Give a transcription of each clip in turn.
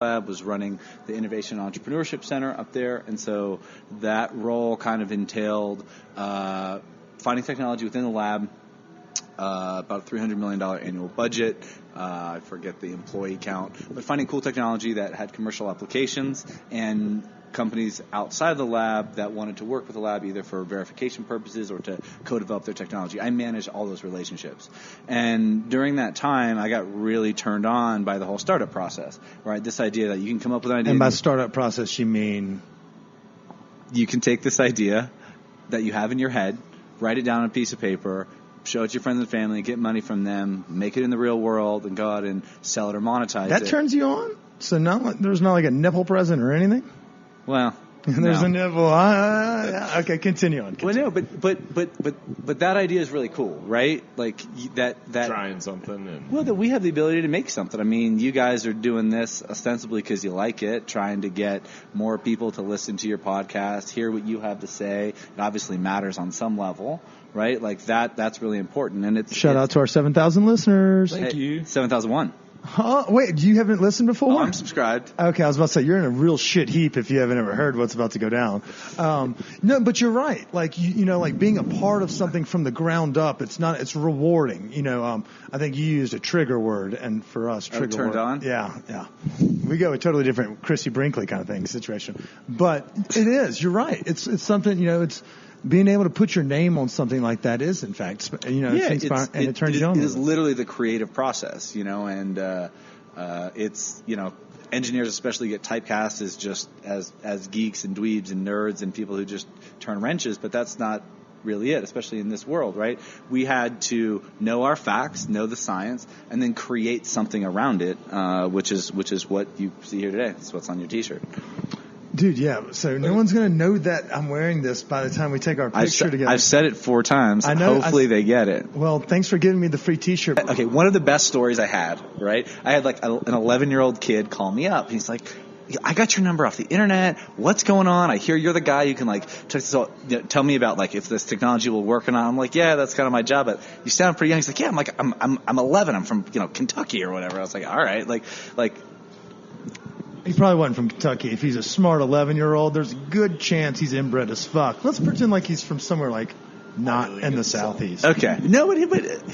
lab, was running the Innovation and Entrepreneurship Center up there, and so that role kind of entailed finding technology within the lab, about a $300 million annual budget. I forget the employee count, but finding cool technology that had commercial applications and companies outside the lab that wanted to work with the lab either for verification purposes or to co-develop their technology. I managed all those relationships. And during that time, I got really turned on by the whole startup process, right? This idea that you can come up with an idea. And by startup process, you mean? You can take this idea that you have in your head, write it down on a piece of paper, show it to your friends and family, get money from them, make it in the real world, and go out and sell it or monetize it. That turns you on? So there's not like a nipple present or anything? Well, there's no. a nipple. Okay, continue on. Well, no, but that idea is really cool, right? Like that trying something. And well, that we have the ability to make something. I mean, you guys are doing this ostensibly because you like it, trying to get more people to listen to your podcast, hear what you have to say. It obviously matters on some level, right? Like that's really important. And shout out to our 7,000 listeners. Thank you. 7,00001. Huh? Wait, you haven't listened before? Oh, I'm subscribed. Okay, I was about to say, you're in a real shit heap if you haven't ever heard what's about to go down. No, but you're right. Like, you know, like being a part of something from the ground up, it's rewarding. You know, I think you used a trigger word, and for us, trigger turned word. on? Yeah. We go a totally different Chrissy Brinkley kind of thing situation. But it is, you're right. It's something, you know, it's being able to put your name on something like that is, in fact, you know, it's inspiring, and it turns you on. It is literally the creative process, you know, and it's, you know, engineers especially get typecast as just as geeks and dweebs and nerds and people who just turn wrenches, but that's not really it, especially in this world, right? We had to know our facts, know the science, and then create something around it, which is what you see here today. That's what's on your T-shirt. Dude, yeah. So no one's going to know that I'm wearing this by the time we take our picture together. I've said it 4 times. I know. Hopefully they get it. Well, thanks for giving me the free T-shirt. Okay, one of the best stories I had, right? I had like an 11-year-old kid call me up. He's like, I got your number off the internet. What's going on? I hear you're the guy who can tell me about like if this technology will work or not. I'm like, yeah, that's kind of my job. But you sound pretty young. He's like, yeah. I'm 11. I'm from Kentucky or whatever. I was like, all right, like. He probably wasn't from Kentucky. If he's a smart 11-year-old, there's a good chance he's inbred as fuck. Let's pretend like he's from somewhere like not really in the Southeast. Okay. No, but he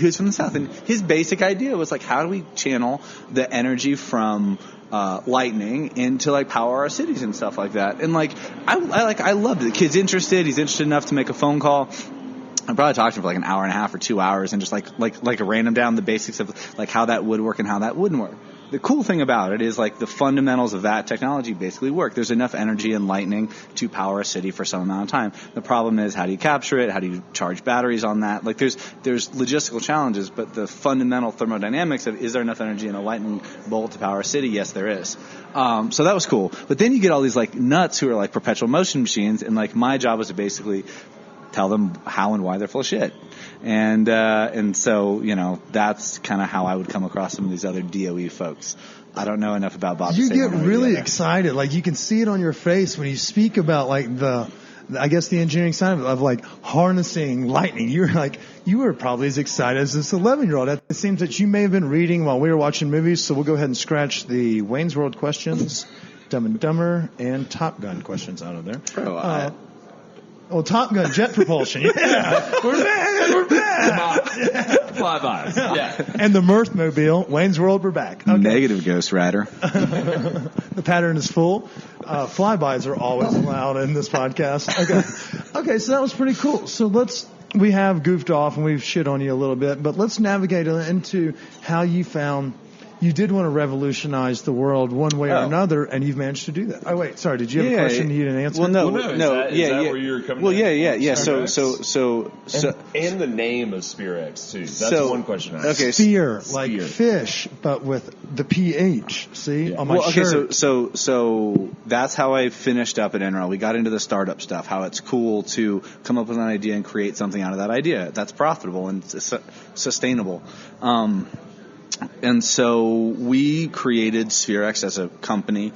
was from the South. And his basic idea was like, how do we channel the energy from lightning into like power our cities and stuff like that? And like, I loved it. The kid's interested. He's interested enough to make a phone call. I probably talked to him for like an hour and a half or 2 hours and just like ran him down the basics of like how that would work and how that wouldn't work. The cool thing about it is like the fundamentals of that technology basically work. There's enough energy and lightning to power a city for some amount of time. The problem is, how do you capture it? How do you charge batteries on that? Like there's logistical challenges, but the fundamental thermodynamics of is there enough energy in a lightning bolt to power a city? Yes, there is. So that was cool. But then you get all these like nuts who are like perpetual motion machines, and like my job was to basically tell them how and why they're full of shit. And so, you know, that's kind of how I would come across some of these other DOE folks. I don't know enough about Bob. You get really excited. Like you can see it on your face when you speak about like the engineering side of like harnessing lightning. You were probably as excited as this 11-year-old. It seems that you may have been reading while we were watching movies. So we'll go ahead and scratch the Wayne's World questions, Dumb and Dumber, and Top Gun questions out of there. Top Gun, jet propulsion. Yeah. We're back. Flybys. Yeah. And the Mirthmobile, Wayne's World, we're back. Okay. Negative, Ghost Rider. The pattern is full. Flybys are always allowed in this podcast. Okay, so that was pretty cool. So we have goofed off and we've shit on you a little bit, but let's navigate into how you found you did want to revolutionize the world one way or another, and you've managed to do that. Oh, wait, sorry. Did you have a question you didn't answer? Is that where you're coming from? Yeah. So, and the name of Spherex, too. That's one question I have. Okay. Sphere, like fish, but with the PH, on my shirt. So that's how I finished up at NRL. We got into the startup stuff, how it's cool to come up with an idea and create something out of that idea that's profitable and sustainable. And so we created Spherex as a company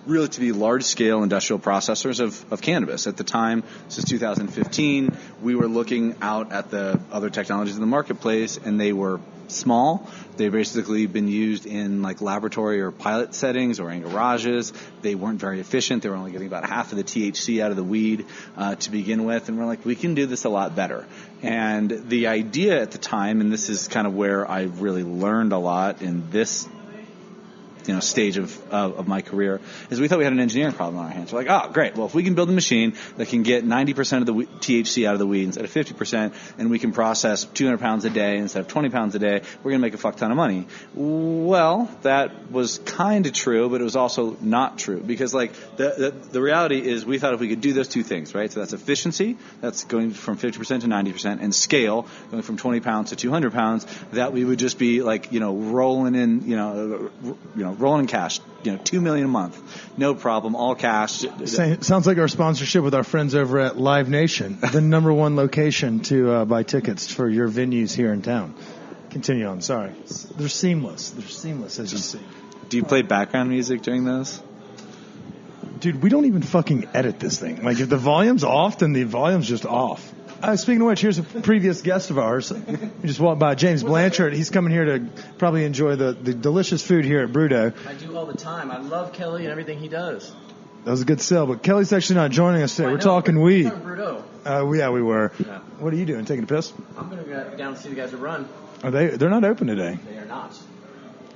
really to be large-scale industrial processors of cannabis. At the time, since 2015, we were looking out at the other technologies in the marketplace, and they were small. They've basically been used in like laboratory or pilot settings or in garages. They weren't very efficient. They were only getting about half of the THC out of the weed to begin with. And we're like, we can do this a lot better. And the idea at the time, and this is kind of where I really learned a lot in this stage of my career, is we thought we had an engineering problem on our hands. We're like, oh, great. Well, if we can build a machine that can get 90% of the THC out of the weed instead of 50%, and we can process 200 pounds a day instead of 20 pounds a day, we're going to make a fuck ton of money. Well, that was kind of true, but it was also not true, because like the reality is we thought if we could do those two things, right? So that's efficiency, that's going from 50% to 90%, and scale, going from 20 pounds to 200 pounds, that we would just be like, rolling in, rolling in cash, $2 million a month, no problem, all cash. Sounds like our sponsorship with our friends over at Live Nation, the number one location to buy tickets for your venues here in town. Continue on. Sorry, they're seamless. As you see. Do you play background music during those? Dude, we don't even fucking edit this thing. Like, if the volume's off, then the volume's just off. Speaking of which, here's a previous guest of ours. We just walked by, James Blanchard. He's coming here to probably enjoy the delicious food here at Bruto. I do all the time. I love Kelly and everything he does. That was a good sell, but Kelly's actually not joining us today. We're talking weed. We're talking Bruto. Yeah, we were. Yeah. What are you doing? Taking a piss? I'm going to go down and see the guys that run. Are they? They're not open today. They are not.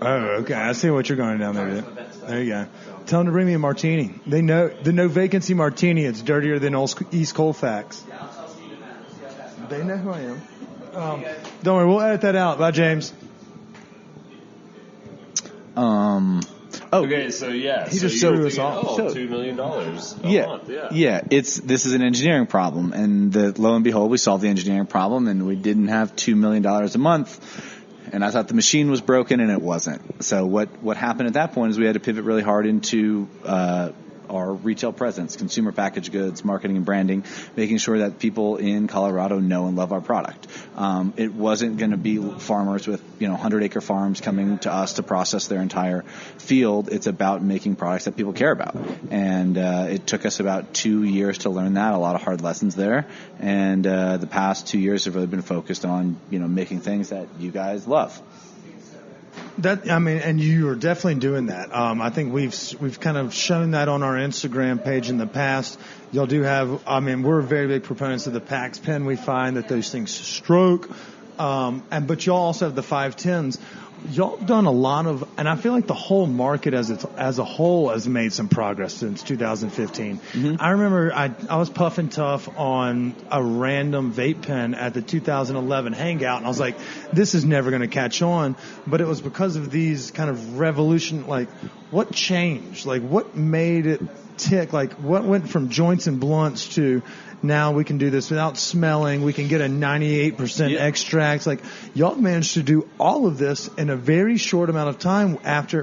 Oh, okay. I see what you're going down there. There you go. Tell them to bring me a martini. They know the no vacancy martini. It's dirtier than East Colfax. Yeah, I'll see you in that. They know who I am. Don't worry, we'll edit that out. Bye, James. Okay, so yeah, he just threw us off. $2 million a month. Yeah. This is an engineering problem, and lo and behold, we solved the engineering problem, and we didn't have $2 million a month. And I thought the machine was broken, and it wasn't. So what happened at that point is we had to pivot really hard into our retail presence, consumer packaged goods, marketing and branding, making sure that people in Colorado know and love our product. It wasn't going to be farmers with 100-acre farms coming to us to process their entire field. It's about making products that people care about. And it took us about 2 years to learn that, a lot of hard lessons there. And the past 2 years have really been focused on making things that you guys love. And you are definitely doing that. I think we've kind of shown that on our Instagram page in the past. Y'all do have, we're very big proponents of the PAX pen. We find that those things stroke. But y'all also have the 510s. Y'all done a lot of, and I feel like the whole market as a whole has made some progress since 2015. Mm-hmm. I remember I was puffing tough on a random vape pen at the 2011 Hangout, and I was like, this is never going to catch on. But it was because of these kind of revolution, like what changed? Like what made it tick? Like what went from joints and blunts to now we can do this without smelling. We can get a 98% extract. Like, y'all managed to do all of this in a very short amount of time.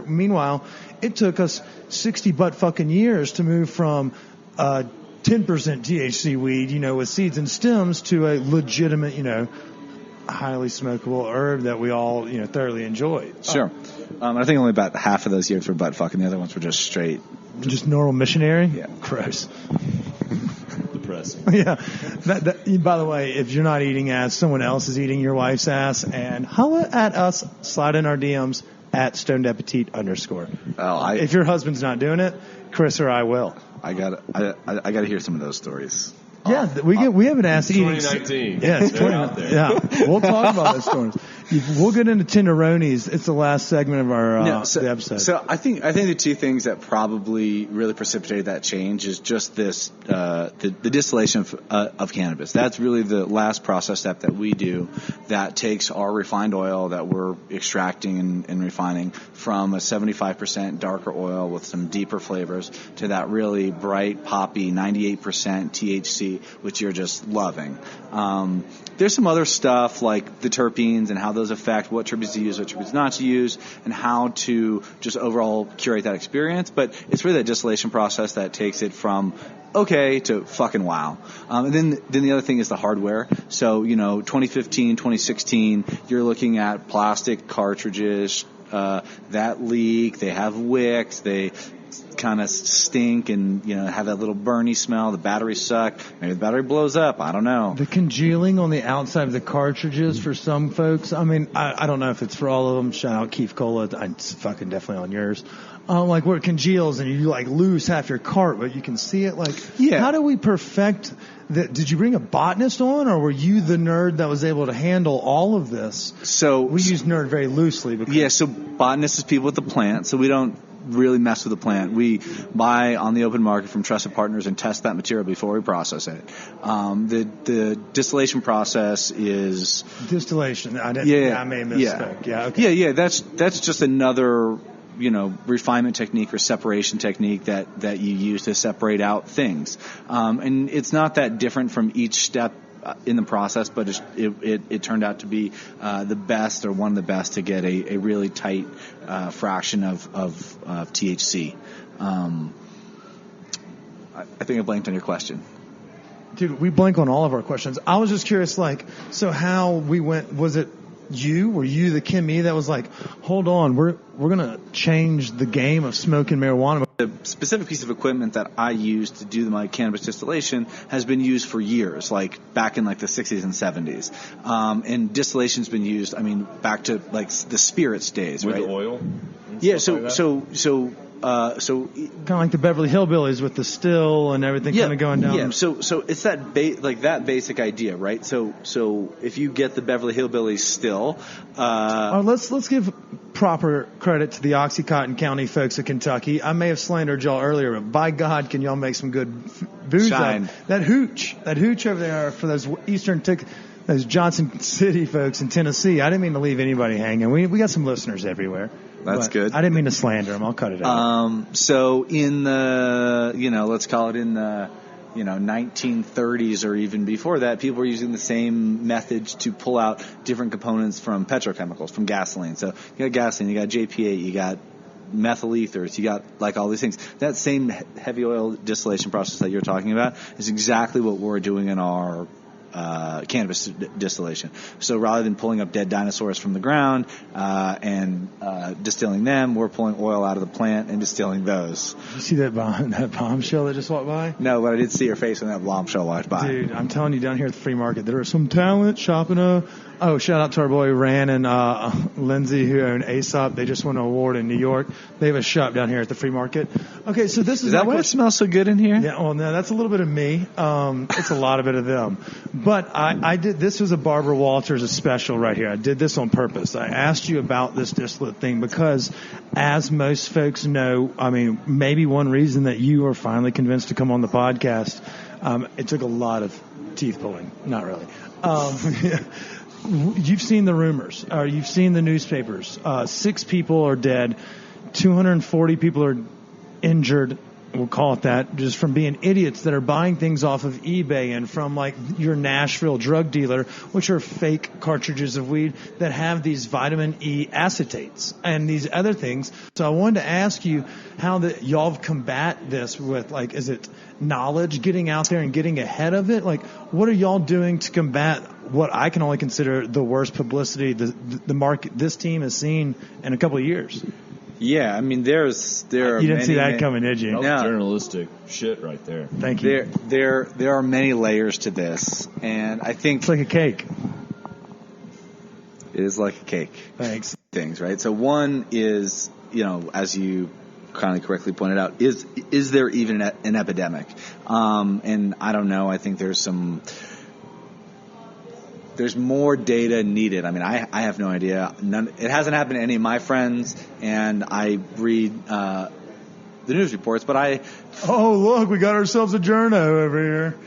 Meanwhile, it took us 60 butt fucking years to move from 10% THC weed, with seeds and stems to a legitimate, highly smokable herb that we all, thoroughly enjoyed. Sure. I think only about half of those years were butt fucking. The other ones were just straight. Just normal missionary? Yeah. Gross. Yeah. By the way, if you're not eating ass, someone else is eating your wife's ass, and holla at us, slide in our DMs at @stonedappetit_. If your husband's not doing it, Chris or I will. I gotta hear some of those stories. Yeah, we have an ass eating. 2019. Yeah, it's 20 out there. Yeah, we'll talk about those stories. We'll get into tenderonis. It's the last segment of the episode. So I think the two things that probably really precipitated that change is just this the distillation of cannabis. That's really the last process step that we do that takes our refined oil that we're extracting and refining from a 75% darker oil with some deeper flavors to that really bright poppy 98% THC, which you're just loving. There's some other stuff like the terpenes and how those affect what terpenes to use, what terpenes not to use, and how to just overall curate that experience. But it's really that distillation process that takes it from okay to fucking wow. And then the other thing is the hardware. So, 2015, 2016, you're looking at plastic cartridges that leak. They have wicks. kind of stink and, have that little burny smell. The batteries suck. Maybe the battery blows up. I don't know. The congealing on the outside of the cartridges for some folks. I mean, I don't know if it's for all of them. Shout out Keith Cola. It's fucking definitely on yours. Like where it congeals and you like lose half your cart, but you can see it. Like, how do we perfect that? Did you bring a botanist on, or were you the nerd that was able to handle all of this? So we use nerd very loosely. Because so botanists is people with the plant, so we don't really mess with the plant. We buy on the open market from trusted partners and test that material before we process it. The distillation process is distillation. I may misspoke. Okay. Yeah. That's just another refinement technique or separation technique that you use to separate out things. And it's not that different from each step in the process, but it turned out to be the best or one of the best to get a really tight fraction of THC. I think I blanked on your question. Dude, we blank on all of our questions. I was just curious, so how we went, were you the chummy that was like, hold on, we're going to change the game of smoking marijuana? The specific piece of equipment that I use to do my cannabis distillation has been used for years, like back in the 60s and 70s. And distillation's been used, back to the spirits days, with right? With oil? Yeah, so kind of like the Beverly Hillbillies with the still and everything kind of going down. Yeah, so it's that that basic idea, right? So if you get the Beverly Hillbillies still, let's give proper credit to the Oxycontin County folks of Kentucky. I may have slandered y'all earlier, but by God, can y'all make some good booze? That hooch over there for those those Johnson City folks in Tennessee. I didn't mean to leave anybody hanging. We got some listeners everywhere. That's good. I didn't mean to slander them. I'll cut it out. So in the, let's call it in the, 1930s or even before that, people were using the same methods to pull out different components from petrochemicals, from gasoline. So you got gasoline, you got JP8, you got methyl ethers, you got all these things. That same heavy oil distillation process that you're talking about is exactly what we're doing in our cannabis distillation. So rather than pulling up dead dinosaurs from the ground and distilling them, we're pulling oil out of the plant and distilling those. You see that bombshell that just walked by? No, but I did see her face when that bombshell walked by. Dude, I'm telling you, down here at the free market, there are some talent shopping. Shout out to our boy Ran and Lindsay, who own Aesop. They just won an award in New York. They have a shop down here at the free market. Okay, so this is that why it smells so good in here? Yeah, well, no, that's a little bit of me. It's a lot of it of them. But I did. This was a Barbara Walters special right here. I did this on purpose. I asked you about this distillate thing because, as most folks know, maybe one reason that you are finally convinced to come on the podcast, it took a lot of teeth pulling. Not really. You've seen the rumors, or you've seen the newspapers. 6 people are dead, 240 people are injured. We'll call it that, just from being idiots that are buying things off of eBay and from your Nashville drug dealer, which are fake cartridges of weed that have these vitamin E acetates and these other things. So I wanted to ask you how y'all combat this with, is it knowledge, getting out there and getting ahead of it? What are y'all doing to combat what I can only consider the worst publicity the market this team has seen in a couple of years? Yeah, there are. You didn't see that coming, did you? That was journalistic shit right there. Thank you. There are many layers to this, and I think it's like a cake. It is like a cake. Thanks. Things, right? So one is, as you kind of correctly pointed out, is there even an epidemic? And I don't know. I think there's more data needed. I have no idea. It hasn't happened to any of my friends, and I read the news reports, but Oh, look, we got ourselves a journo over here.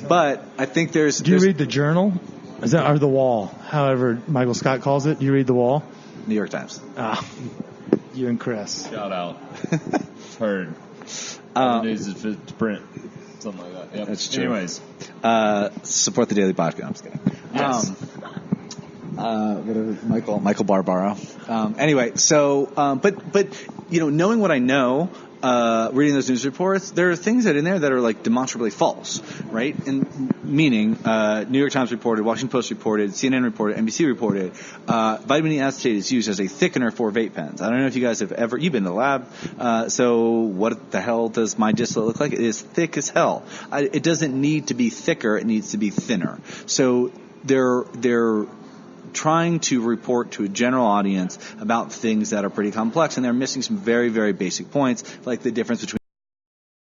But I think Do you read the Journal? Or the Wall, however Michael Scott calls it? Do you read the Wall? New York Times. You and Chris. Shout out. Heard. The news is fit to print. Something like that. Yep. That's true. Anyways. Support the Daily Podcast. I'm just kidding. Yes. Michael Barbaro. Anyway, so, but knowing what I know, reading those news reports, there are things that in there that are like demonstrably false, right? And meaning, New York Times reported, Washington Post reported, CNN reported, NBC reported, vitamin E acetate is used as a thickener for vape pens. I don't know if you guys have you've been to the lab, so what the hell does my distillate look like? It is thick as hell. It doesn't need to be thicker, it needs to be thinner. So they're trying to report to a general audience about things that are pretty complex, and they're missing some very, very basic points, like the difference between